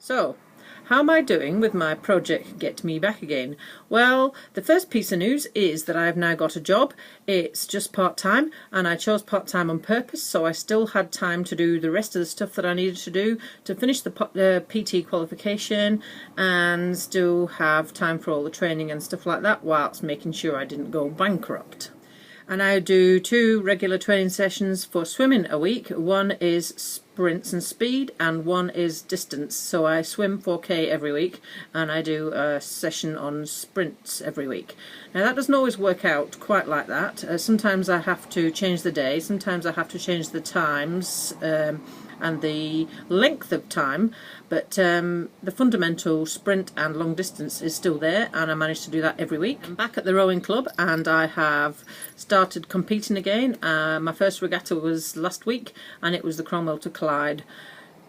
So, how am I doing with my project Get Me Back Again? Well, the first piece of news is that I've now got a job. It's just part-time, and I chose part-time on purpose, so I still had time to do the rest of the stuff that I needed to do to finish the PT qualification, and still have time for all the training and stuff like that, whilst making sure I didn't go bankrupt. And I do 2 regular training sessions for swimming a week. One is sprints and speed, and one is distance. So I swim 4K every week, and I do a session on sprints every week. Now that doesn't always work out quite like that. Sometimes I have to change the day, sometimes I have to change the times and the length of time, but the fundamental sprint and long distance is still there, and I managed to do that every week. I'm back at the rowing club, and I have started competing again. My first regatta was last week, and it was the Cromwell to Clyde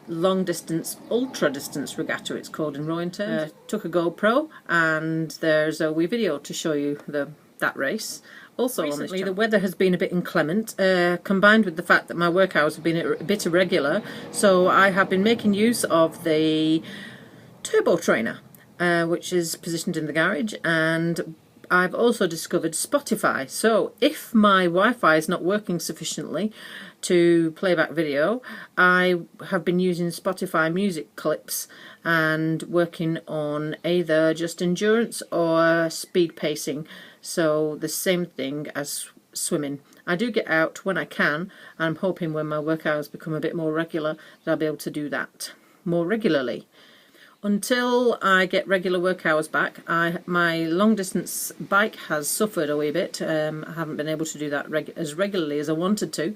long distance, ultra distance regatta it's called in rowing terms. Took a GoPro, and there's a wee video to show you that race. Also, recently the weather has been a bit inclement, combined with the fact that my work hours have been a bit irregular, so I have been making use of the turbo trainer, which is positioned in the garage, and I've also discovered Spotify. So if my Wi-Fi is not working sufficiently to play back video, I have been using Spotify music clips and working on either just endurance or speed pacing. So the same thing as swimming. I do get out when I can, and I'm hoping when my work hours become a bit more regular that I'll be able to do that more regularly. Until I get regular work hours back, my long distance bike has suffered a wee bit. I haven't been able to do that as regularly as I wanted to.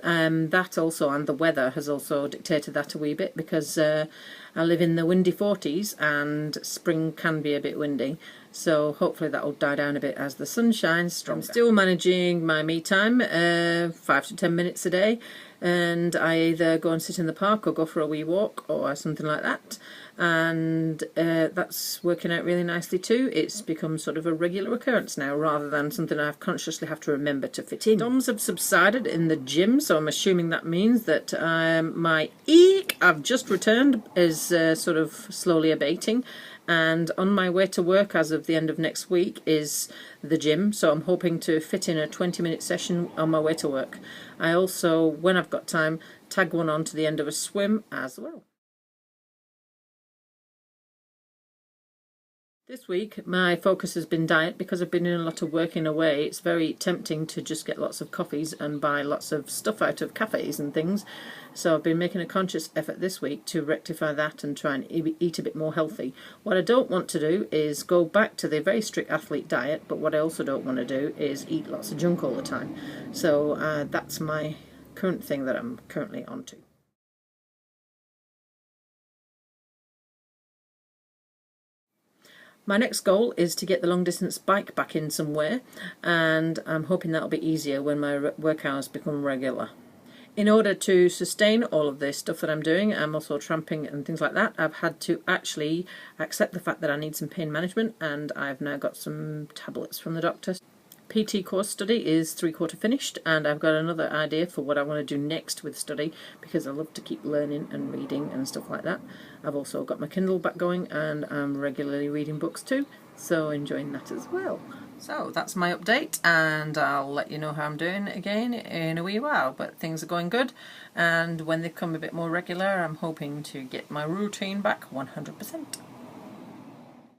That also, and the weather has also dictated that a wee bit, because I live in the windy 40s and spring can be a bit windy. So hopefully that will die down a bit as the sun shines stronger. I'm still managing my me time, 5 to 10 minutes a day, and I either go and sit in the park or go for a wee walk or something like that, and that's working out really nicely too. It's become sort of a regular occurrence now, rather than something I consciously have to remember to fit in. DOMs have subsided in the gym, so I'm assuming that means that my eek I've just returned is sort of slowly abating. And on my way to work as of the end of next week is the gym, so I'm hoping to fit in a 20-minute session on my way to work. I also, when I've got time, tag one on to the end of a swim as well. This week my focus has been diet, because I've been doing a lot of working away. It's very tempting to just get lots of coffees and buy lots of stuff out of cafes and things. So I've been making a conscious effort this week to rectify that and try and eat a bit more healthy. What I don't want to do is go back to the very strict athlete diet, but what I also don't want to do is eat lots of junk all the time. So that's my current thing that I'm currently onto. My next goal is to get the long distance bike back in somewhere, and I'm hoping that'll be easier when my work hours become regular. In order to sustain all of this stuff that I'm doing, I'm also tramping and things like that, I've had to actually accept the fact that I need some pain management, and I've now got some tablets from the doctor. PT course study is 3/4 finished, and I've got another idea for what I want to do next with study, because I love to keep learning and reading and stuff like that. I've also got my Kindle back going, and I'm regularly reading books too, so enjoying that as well. So that's my update, and I'll let you know how I'm doing again in a wee while, but things are going good, and when they become a bit more regular I'm hoping to get my routine back 100%.